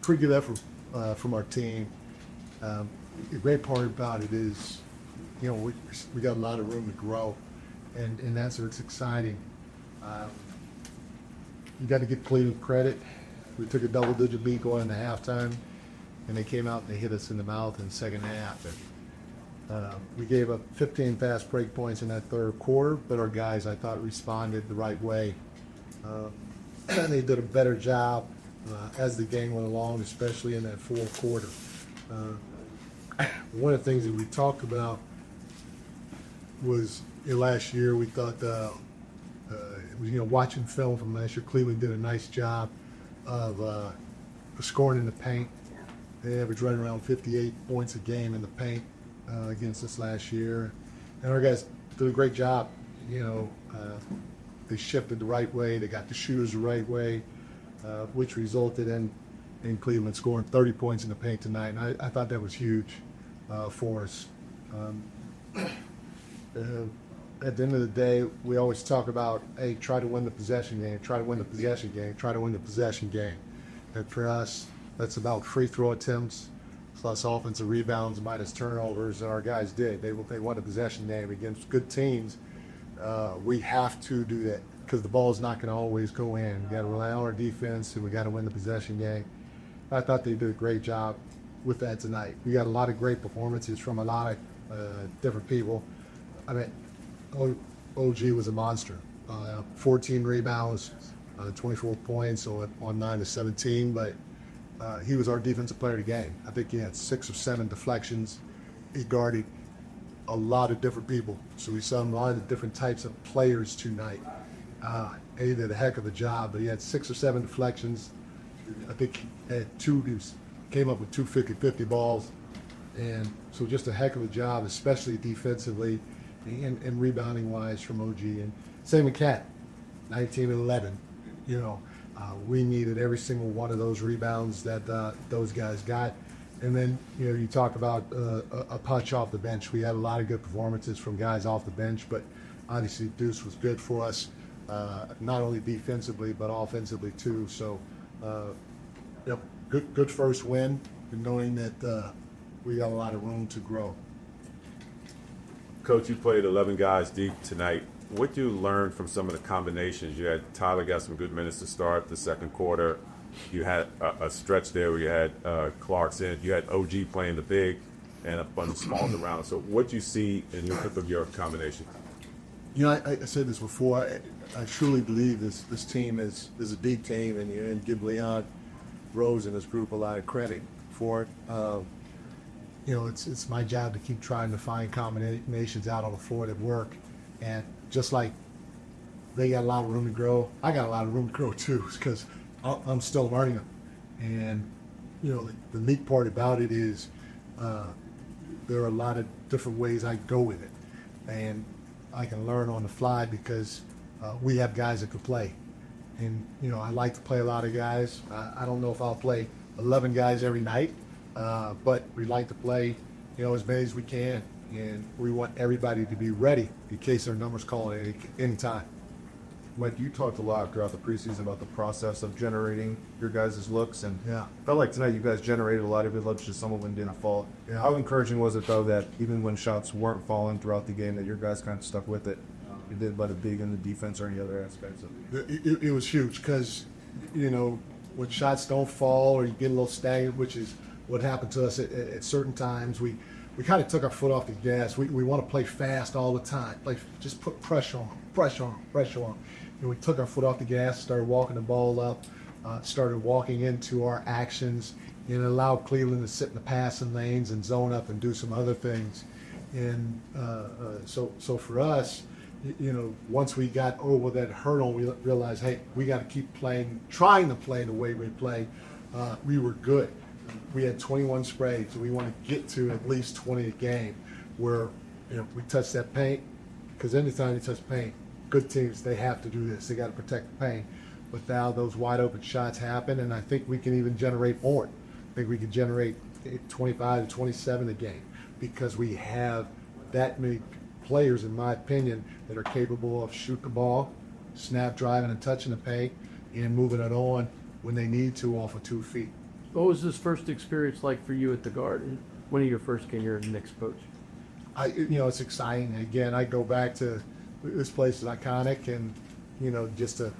pretty good effort from our team. The great part about it is, we got a lot of room to grow, and that's what's exciting. You got to give Cleveland credit. We took a double-digit lead going into halftime, and they came out and they hit us in the mouth in the second half. And, we gave up 15 fast break points in that third quarter, but our guys, I thought, responded the right way. They did a better job as the game went along, especially in that fourth quarter. One of the things that we talked about was last year we thought, watching film from last year, Cleveland did a nice job of scoring in the paint. They averaged right around 58 points a game in the paint against us last year. And our guys did a great job. They shifted the right way. They got the shooters the right way, which resulted in Cleveland scoring 30 points in the paint tonight. And I thought that was huge for us. At the end of the day, we always talk about, hey, try to win the possession game, try to win the possession game, try to win the possession game. And for us, that's about free throw attempts, plus offensive rebounds minus turnovers, and our guys did. They won the possession game against good teams. We have to do that because the ball's not going to always go in. We got to rely on our defense, and we got to win the possession game. I thought they did a great job with that tonight. We got a lot of great performances from a lot of different people. I mean, OG was a monster. 14 rebounds, 24 points on 9 to 17, but he was our defensive player of the game. I think he had 6 or 7 deflections. He guarded a lot of different people. So we saw a lot of different types of players tonight. He did a heck of a job, but he had 6 or 7 deflections. I think he had came up with 2 50-50 balls. And so just a heck of a job, especially defensively and rebounding wise from OG. And same with Cat, 19 and 11. We needed every single one of those rebounds that those guys got. And then, you talk about a punch off the bench. We had a lot of good performances from guys off the bench, but obviously Deuce was good for us, not only defensively, but offensively too. So, good first win, and knowing that we got a lot of room to grow. Coach, you played 11 guys deep tonight. What did you learn from some of the combinations? You had Tyler got some good minutes to start the second quarter. You had a stretch there where you had Clarkson. You had OG playing the big and a bunch of smalls around. So what do you see in your combination? I said this before. I truly believe this team is a deep team, and give Leon Rose and his group a lot of credit for it. It's my job to keep trying to find combinations out on the floor that work. And just like they got a lot of room to grow, I got a lot of room to grow too, because I'm still learning them. And, the neat part about it is there are a lot of different ways I go with it. And I can learn on the fly because we have guys that can play. And, I like to play a lot of guys. I don't know if I'll play 11 guys every night, but we like to play, as many as we can. And we want everybody to be ready in case their number's called at any time. Mike, you talked a lot throughout the preseason about the process of generating your guys' looks, and yeah, felt like tonight you guys generated a lot of your looks, just some of them didn't fall. Yeah. How encouraging was it, though, that even when shots weren't falling throughout the game, that your guys kind of stuck with it? You did by the big in the defense or any other aspects of it? It was huge because, when shots don't fall or you get a little stagnant, which is what happened to us at certain times, we kind of took our foot off the gas. We want to play fast all the time. Just put pressure on them. And we took our foot off the gas, started walking the ball up, started walking into our actions, and allowed Cleveland to sit in the passing lanes and zone up and do some other things. And so for us, once we got over that hurdle, we realized, hey, we got to keep trying to play the way we play. We were good. We had 21 sprays, so we want to get to at least 20 a game where we touch that paint, because anytime you touch paint, good teams, they have to do this. They got to protect the paint. But now those wide open shots happen, and I think we can even generate more. I think we can generate 25 to 27 a game because we have that many players, in my opinion, that are capable of shooting the ball, snap driving and touching the paint, and moving it on when they need to off of 2 feet. What was this first experience like for you at the Garden? One of your first game, you're a Knicks coach. It's exciting. Again, I go back to this place is iconic, and just to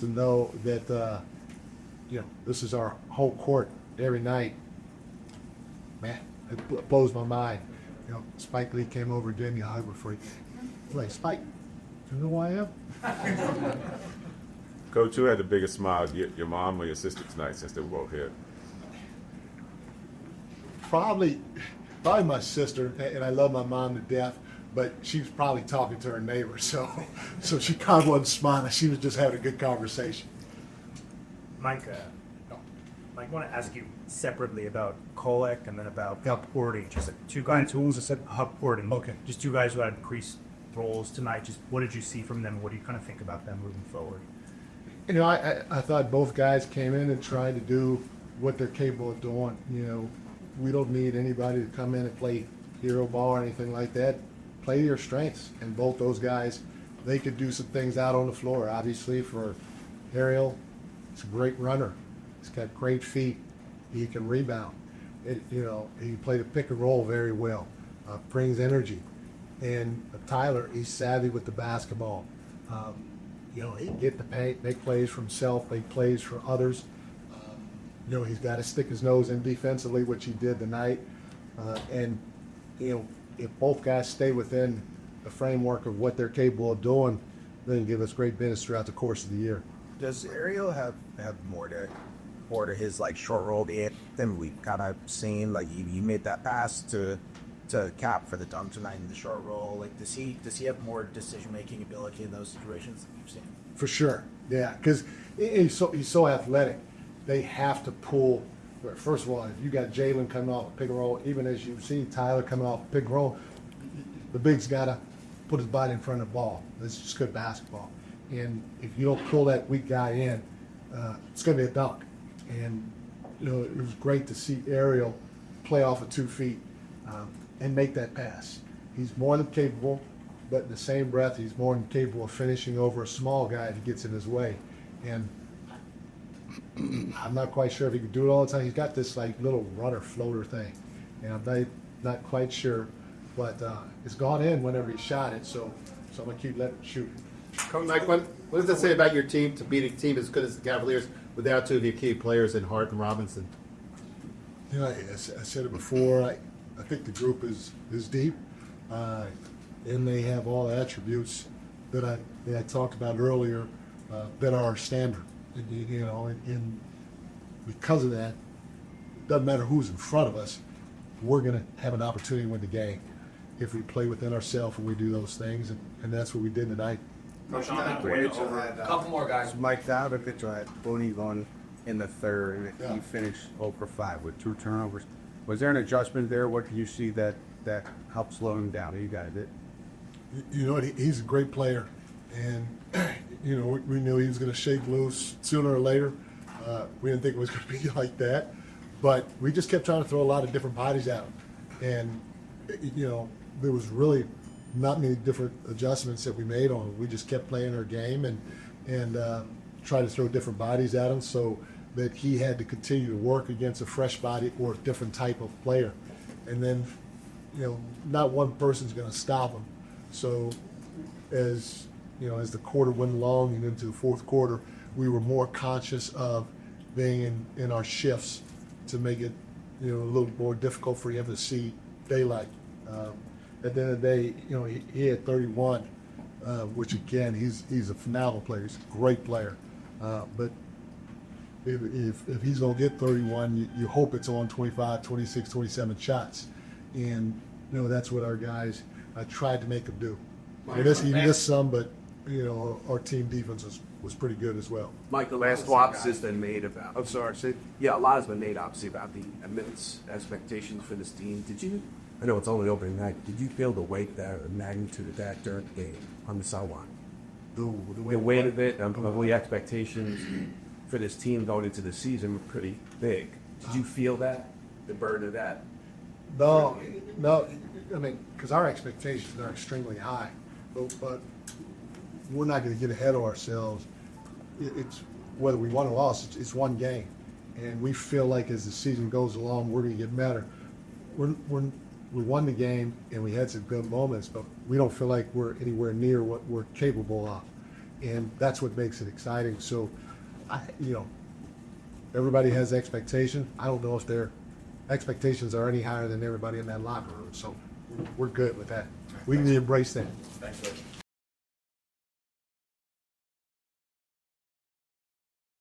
know that this is our whole court every night. Man, it blows my mind. Spike Lee came over and gave me a hug before he came. Like, Spike, you know who I am? Coach, who had the biggest smile, your mom or your sister tonight, since they were both here? Probably my sister, and I love my mom to death, but she was probably talking to her neighbor, so she kind of wasn't smiling. She was just having a good conversation. Mike, I want to ask you separately about Kolek and then about Porty. Just like two guys who almost said Porty. Okay. Just two guys who had increased roles tonight. Just what did you see from them? What do you kind of think about them moving forward? I thought both guys came in and tried to do what they're capable of doing. We don't need anybody to come in and play hero ball or anything like that. Play your strengths, and both those guys, they could do some things out on the floor. Obviously, for Ariel, he's a great runner. He's got great feet. He can rebound. He played a pick and roll very well. Brings energy. And Tyler, he's savvy with the basketball. He can get the paint, make plays for himself, make plays for others. He's got to stick his nose in defensively, which he did tonight. If both guys stay within the framework of what they're capable of doing, then give us great minutes throughout the course of the year. Does Ariel have more to his short roll than we've kind of seen? Like you made that pass to Cap for the dunk tonight in the short roll. Like does he have more decision making ability in those situations that you've seen? For sure, yeah, because he's so athletic. They have to pull. First of all, if you got Jalen coming off a pick and roll, even as you see Tyler coming off a pick and roll, the big's got to put his body in front of the ball. It's just good basketball. And if you don't pull that weak guy in, it's going to be a dunk. And it was great to see Ariel play off of 2 feet and make that pass. He's more than capable, but in the same breath, he's more than capable of finishing over a small guy if he gets in his way. And I'm not quite sure if he could do it all the time. He's got this little runner floater thing, and I'm not quite sure, but it's gone in whenever he shot it. So I'm gonna keep letting him shoot. Coach Mike, what does that say about your team to beat a team as good as the Cavaliers without two of your key players in Hart and Robinson? I said it before. I think the group is deep, and they have all the attributes that I talked about earlier that are our standard. And because of that, it doesn't matter who's in front of us, we're going to have an opportunity to win the game if we play within ourselves and we do those things, and that's what we did tonight. A couple more guys. Mike, that a bit had Booney going in the third. Yeah. He finished 0 for 5 with 2 turnovers. Was there an adjustment there? What do you see that helped slow him down? You guys did. He's a great player, and we knew he was going to shake loose sooner or later. We didn't think it was going to be like that, but we just kept trying to throw a lot of different bodies at him, and there was really not many different adjustments that we made on him. We just kept playing our game and tried to throw different bodies at him so that he had to continue to work against a fresh body or a different type of player, and then not one person's going to stop him. So as the quarter went along and into the fourth quarter, we were more conscious of being in our shifts to make it, a little more difficult for him to see daylight. At the end of the day, he had 31, which again, he's a phenomenal player. He's a great player. But if he's going to get 31, you hope it's on 25, 26, 27 shots. And, that's what our guys tried to make him do. He missed some, but, our team defense was pretty good as well. Mike, a lot of swaps has been made about. I'm sorry, Sid. Yeah, a lot has been made obviously about the immense expectations for this team. Did you? I know it's only opening night. Did you feel the weight there, the magnitude of that during the game on the sideline? The weight of it, of the expectations for this team going into the season were pretty big. Did you feel that, the burden of that? No. I mean, because our expectations are extremely high, but we're not going to get ahead of ourselves. It's whether we won or lost. It's one game, and we feel like as the season goes along, we're going to get better. We won the game, and we had some good moments, but we don't feel like we're anywhere near what we're capable of, and that's what makes it exciting. So, everybody has expectation. I don't know if their expectations are any higher than everybody in that locker room, so we're good with that. We can embrace that. Thanks, Coach.